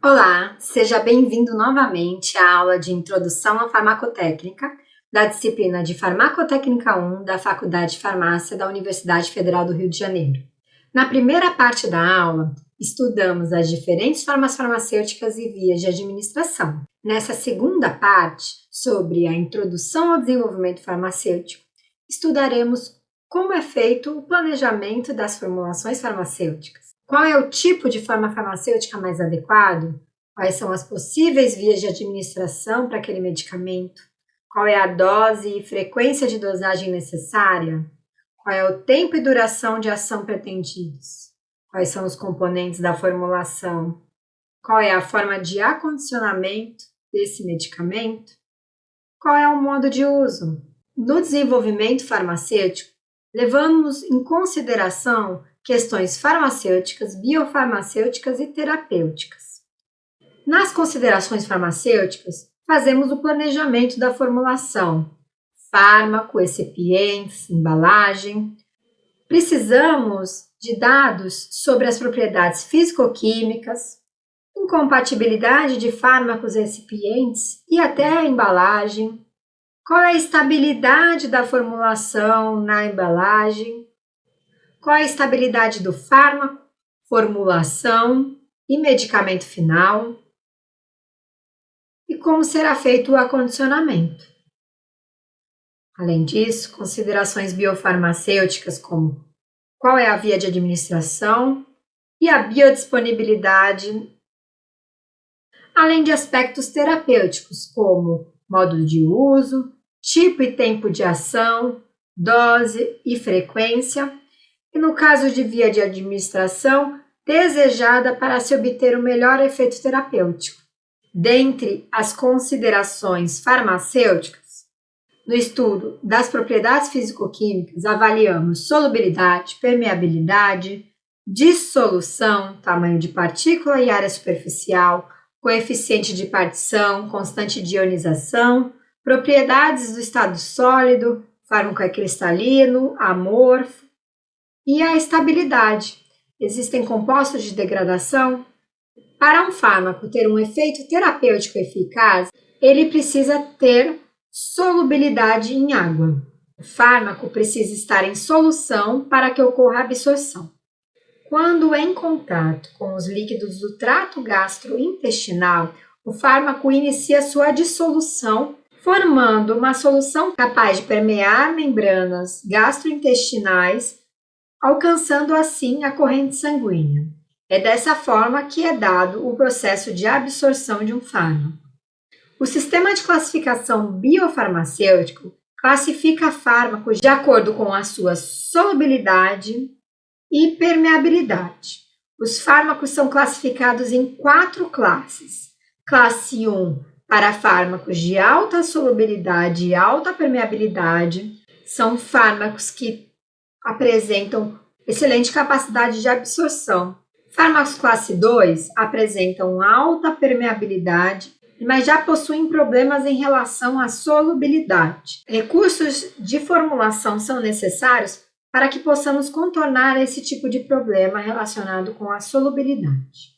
Olá, seja bem-vindo novamente à aula de Introdução à Farmacotécnica da disciplina de Farmacotécnica 1 da Faculdade de Farmácia da Universidade Federal do Rio de Janeiro. Na primeira parte da aula, estudamos as diferentes formas farmacêuticas e vias de administração. Nessa segunda parte, sobre a introdução ao desenvolvimento farmacêutico, estudaremos como é feito o planejamento das formulações farmacêuticas. Qual é o tipo de forma farmacêutica mais adequado? Quais são as possíveis vias de administração para aquele medicamento? Qual é a dose e frequência de dosagem necessária? Qual é o tempo e duração de ação pretendidos? Quais são os componentes da formulação? Qual é a forma de acondicionamento desse medicamento? Qual é o modo de uso? No desenvolvimento farmacêutico, levamos em consideração questões farmacêuticas, biofarmacêuticas e terapêuticas. Nas considerações farmacêuticas, fazemos o planejamento da formulação, fármaco, recipientes, embalagem. Precisamos de dados sobre as propriedades físico-químicas, incompatibilidade de fármacos, recipientes e até a embalagem. Qual é a estabilidade da formulação na embalagem? Qual é a estabilidade do fármaco, formulação e medicamento final? E como será feito o acondicionamento? Além disso, considerações biofarmacêuticas como qual é a via de administração e a biodisponibilidade, além de aspectos terapêuticos como modo de uso, tipo e tempo de ação, dose e frequência, e no caso de via de administração, desejada para se obter o melhor efeito terapêutico. Dentre as considerações farmacêuticas, no estudo das propriedades físico-químicas, avaliamos solubilidade, permeabilidade, dissolução, tamanho de partícula e área superficial, coeficiente de partição, constante de ionização, propriedades do estado sólido, fármaco é cristalino, amorfo, e a estabilidade. Existem compostos de degradação? Para um fármaco ter um efeito terapêutico eficaz, ele precisa ter solubilidade em água. O fármaco precisa estar em solução para que ocorra a absorção. Quando em contato com os líquidos do trato gastrointestinal, o fármaco inicia sua dissolução, formando uma solução capaz de permear membranas gastrointestinais, alcançando assim a corrente sanguínea. É dessa forma que é dado o processo de absorção de um fármaco. O sistema de classificação biofarmacêutico classifica fármacos de acordo com a sua solubilidade e permeabilidade. Os fármacos são classificados em 4 classes. Classe 1 para fármacos de alta solubilidade e alta permeabilidade, são fármacos que apresentam excelente capacidade de absorção. Fármacos classe 2 apresentam alta permeabilidade, mas já possuem problemas em relação à solubilidade. Recursos de formulação são necessários para que possamos contornar esse tipo de problema relacionado com a solubilidade.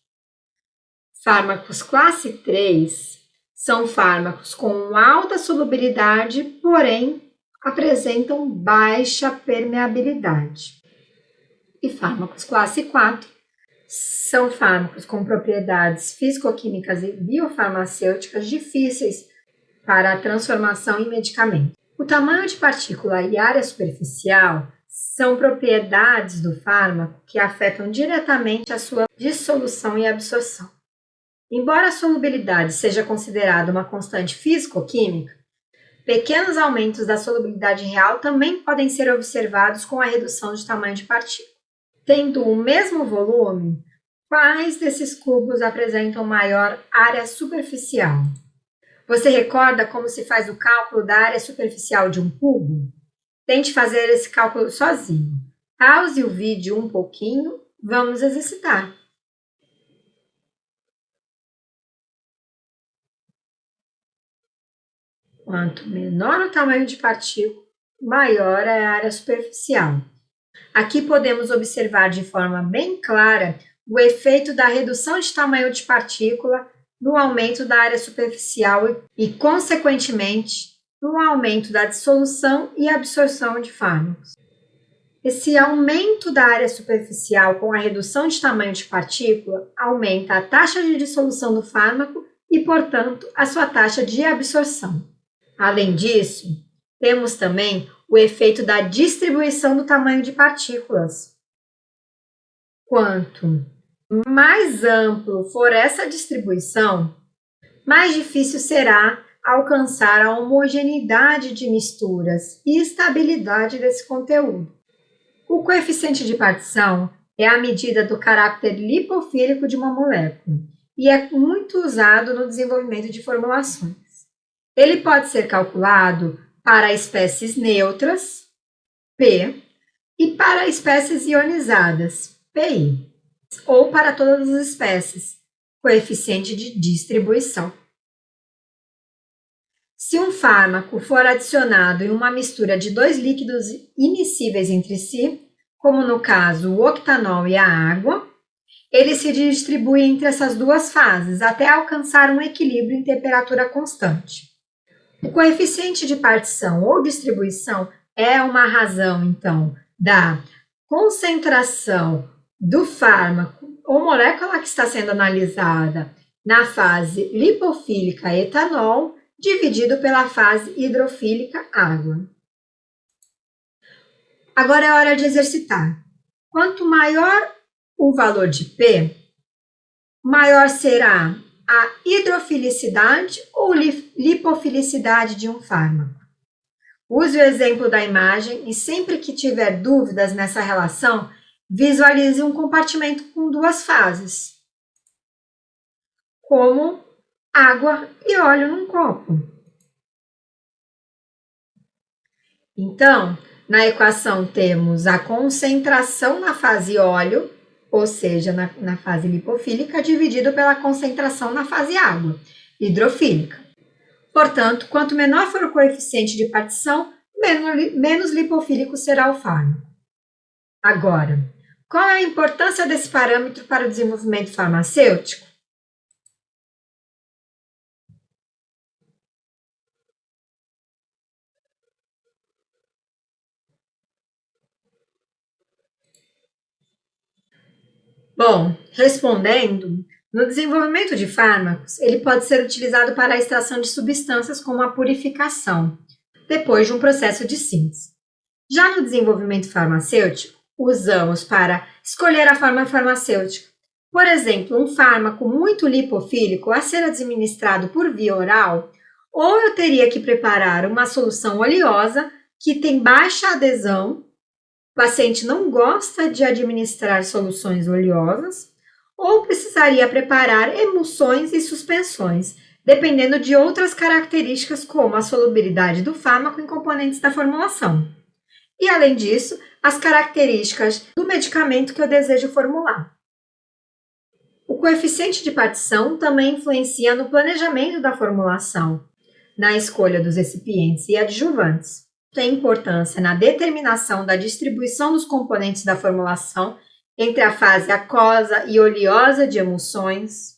Fármacos classe 3 são fármacos com alta solubilidade, porém apresentam baixa permeabilidade. E fármacos classe 4 são fármacos com propriedades físico-químicas e biofarmacêuticas difíceis para a transformação em medicamento. O tamanho de partícula e área superficial são propriedades do fármaco que afetam diretamente a sua dissolução e absorção. Embora a solubilidade seja considerada uma constante físico-química, pequenos aumentos da solubilidade real também podem ser observados com a redução de tamanho de partícula. Tendo o mesmo volume, quais desses cubos apresentam maior área superficial? Você recorda como se faz o cálculo da área superficial de um cubo? Tente fazer esse cálculo sozinho. Pause o vídeo um pouquinho, vamos exercitar. Quanto menor o tamanho de partícula, maior é a área superficial. Aqui podemos observar de forma bem clara o efeito da redução de tamanho de partícula no aumento da área superficial e, consequentemente, no aumento da dissolução e absorção de fármacos. Esse aumento da área superficial com a redução de tamanho de partícula aumenta a taxa de dissolução do fármaco e, portanto, a sua taxa de absorção. Além disso, temos também o efeito da distribuição do tamanho de partículas. Quanto mais amplo for essa distribuição, mais difícil será alcançar a homogeneidade de misturas e estabilidade desse conteúdo. O coeficiente de partição é a medida do caráter lipofílico de uma molécula e é muito usado no desenvolvimento de formulações. Ele pode ser calculado para espécies neutras, P, e para espécies ionizadas, PI, ou para todas as espécies, coeficiente de distribuição. Se um fármaco for adicionado em uma mistura de dois líquidos immiscíveis entre si, como no caso o octanol e a água, ele se distribui entre essas duas fases até alcançar um equilíbrio em temperatura constante. O coeficiente de partição ou distribuição é uma razão, então, da concentração do fármaco ou molécula que está sendo analisada na fase lipofílica etanol, dividido pela fase hidrofílica água. Agora é hora de exercitar. Quanto maior o valor de P, maior será a hidrofilicidade ou lipofilicidade de um fármaco. Use o exemplo da imagem e sempre que tiver dúvidas nessa relação, visualize um compartimento com duas fases, como água e óleo num copo. Então, na equação temos a concentração na fase óleo, ou seja, na fase lipofílica, dividido pela concentração na fase água, hidrofílica. Portanto, quanto menor for o coeficiente de partição, menos lipofílico será o fármaco. Agora, qual é a importância desse parâmetro para o desenvolvimento farmacêutico? Bom, respondendo, no desenvolvimento de fármacos, ele pode ser utilizado para a extração de substâncias como a purificação, depois de um processo de síntese. Já no desenvolvimento farmacêutico, usamos para escolher a forma farmacêutica. Por exemplo, um fármaco muito lipofílico a ser administrado por via oral, ou eu teria que preparar uma solução oleosa que tem baixa adesão. O paciente não gosta de administrar soluções oleosas, ou precisaria preparar emulsões e suspensões, dependendo de outras características como a solubilidade do fármaco em componentes da formulação. E, além disso, as características do medicamento que eu desejo formular. O coeficiente de partição também influencia no planejamento da formulação, na escolha dos recipientes e adjuvantes. Tem importância na determinação da distribuição dos componentes da formulação entre a fase aquosa e oleosa de emulsões,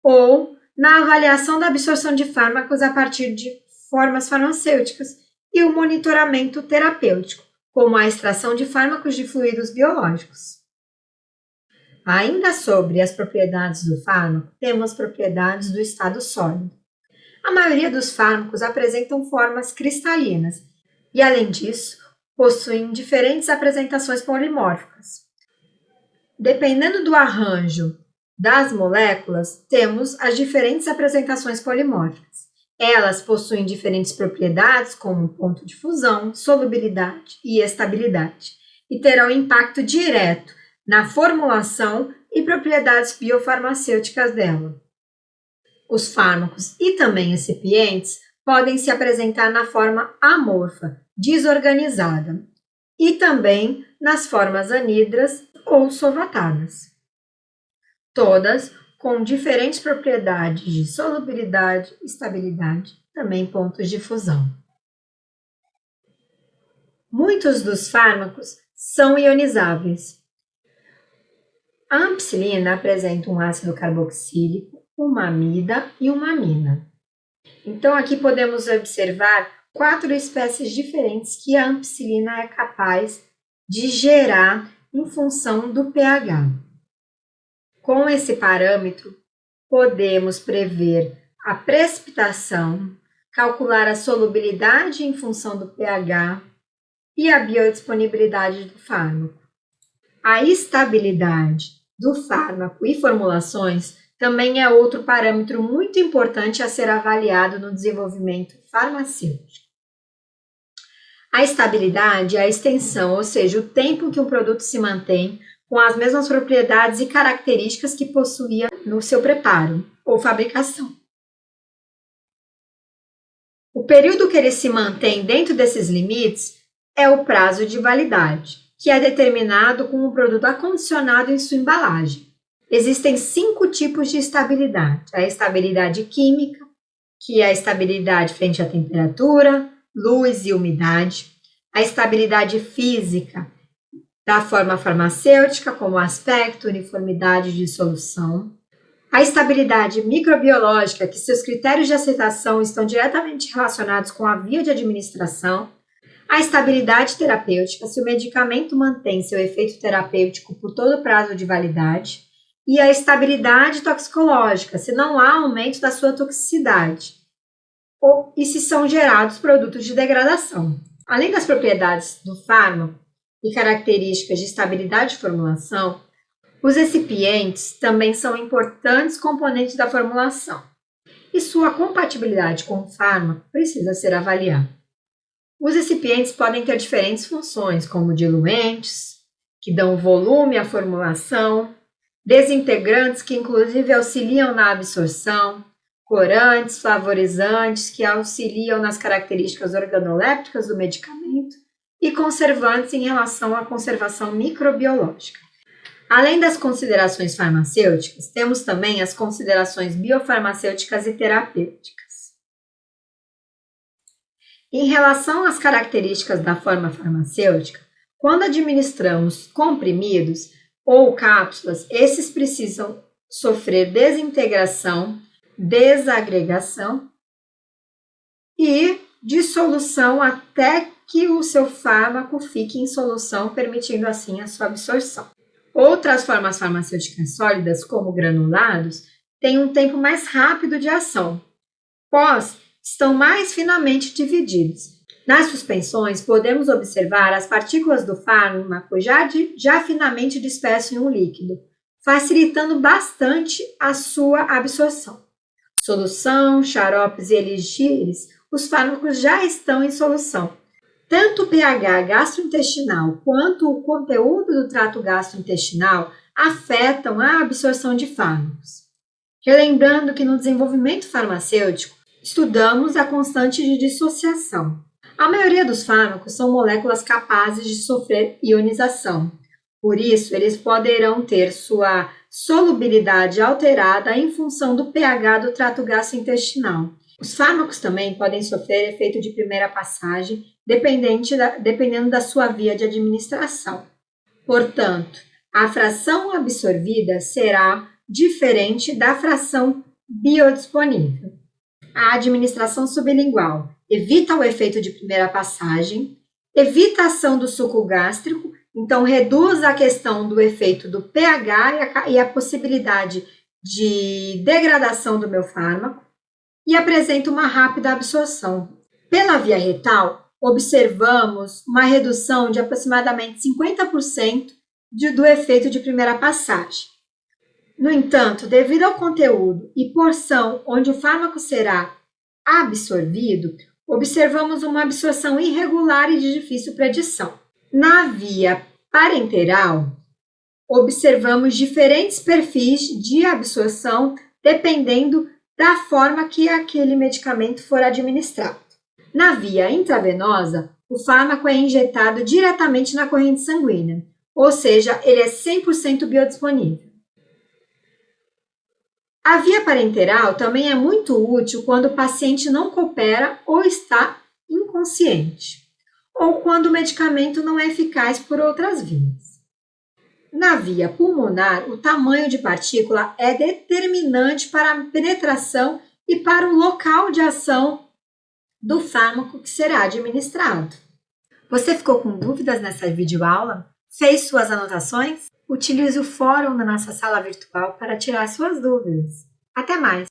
ou na avaliação da absorção de fármacos a partir de formas farmacêuticas e o monitoramento terapêutico, como a extração de fármacos de fluidos biológicos. Ainda sobre as propriedades do fármaco, temos propriedades do estado sólido. A maioria dos fármacos apresentam formas cristalinas e, além disso, possuem diferentes apresentações polimórficas. Dependendo do arranjo das moléculas, temos as diferentes apresentações polimórficas. Elas possuem diferentes propriedades, como ponto de fusão, solubilidade e estabilidade, e terão impacto direto na formulação e propriedades biofarmacêuticas dela. Os fármacos e também recipientes podem se apresentar na forma amorfa, desorganizada, e também nas formas anidras ou solvatadas. Todas com diferentes propriedades de solubilidade, estabilidade, também pontos de fusão. Muitos dos fármacos são ionizáveis. A ampicilina apresenta um ácido carboxílico, uma amida e uma amina. Então, aqui podemos observar 4 espécies diferentes que a ampicilina é capaz de gerar em função do pH. Com esse parâmetro, podemos prever a precipitação, calcular a solubilidade em função do pH e a biodisponibilidade do fármaco. A estabilidade do fármaco e formulações também é outro parâmetro muito importante a ser avaliado no desenvolvimento farmacêutico. A estabilidade é a extensão, ou seja, o tempo que um produto se mantém com as mesmas propriedades e características que possuía no seu preparo ou fabricação. O período que ele se mantém dentro desses limites é o prazo de validade, que é determinado com o produto acondicionado em sua embalagem. Existem 5 tipos de estabilidade. A estabilidade química, que é a estabilidade frente à temperatura, luz e umidade. A estabilidade física, da forma farmacêutica, como aspecto, uniformidade de solução. A estabilidade microbiológica, que seus critérios de aceitação estão diretamente relacionados com a via de administração. A estabilidade terapêutica, se o medicamento mantém seu efeito terapêutico por todo o prazo de validade. E a estabilidade toxicológica, se não há aumento da sua toxicidade. E se são gerados produtos de degradação. Além das propriedades do fármaco e características de estabilidade de formulação, os excipientes também são importantes componentes da formulação. E sua compatibilidade com o fármaco precisa ser avaliada. Os excipientes podem ter diferentes funções, como diluentes, que dão volume à formulação, desintegrantes, que inclusive auxiliam na absorção, corantes, flavorizantes, que auxiliam nas características organolépticas do medicamento, e conservantes em relação à conservação microbiológica. Além das considerações farmacêuticas, temos também as considerações biofarmacêuticas e terapêuticas. Em relação às características da forma farmacêutica, quando administramos comprimidos ou cápsulas, esses precisam sofrer desintegração, desagregação e dissolução até que o seu fármaco fique em solução, permitindo assim a sua absorção. Outras formas farmacêuticas sólidas, como granulados, têm um tempo mais rápido de ação, estão mais finamente divididos. Nas suspensões, podemos observar as partículas do fármaco já finamente disperso em um líquido, facilitando bastante a sua absorção. Solução, xaropes e elixires, os fármacos já estão em solução. Tanto o pH gastrointestinal quanto o conteúdo do trato gastrointestinal afetam a absorção de fármacos. Relembrando que no desenvolvimento farmacêutico, estudamos a constante de dissociação. A maioria dos fármacos são moléculas capazes de sofrer ionização. Por isso, eles poderão ter sua solubilidade alterada em função do pH do trato gastrointestinal. Os fármacos também podem sofrer efeito de primeira passagem, dependendo da sua via de administração. Portanto, a fração absorvida será diferente da fração biodisponível. A administração sublingual evita o efeito de primeira passagem, evita a ação do suco gástrico, então reduz a questão do efeito do pH e a possibilidade de degradação do meu fármaco e apresenta uma rápida absorção. Pela via retal, observamos uma redução de aproximadamente 50% do efeito de primeira passagem. No entanto, devido ao conteúdo e porção onde o fármaco será absorvido, observamos uma absorção irregular e de difícil predição. Na via parenteral, observamos diferentes perfis de absorção dependendo da forma que aquele medicamento for administrado. Na via intravenosa, o fármaco é injetado diretamente na corrente sanguínea, ou seja, ele é 100% biodisponível. A via parenteral também é muito útil quando o paciente não coopera ou está inconsciente, ou quando o medicamento não é eficaz por outras vias. Na via pulmonar, o tamanho de partícula é determinante para a penetração e para o local de ação do fármaco que será administrado. Você ficou com dúvidas nessa videoaula? Fez suas anotações? Utilize o fórum da nossa sala virtual para tirar suas dúvidas. Até mais!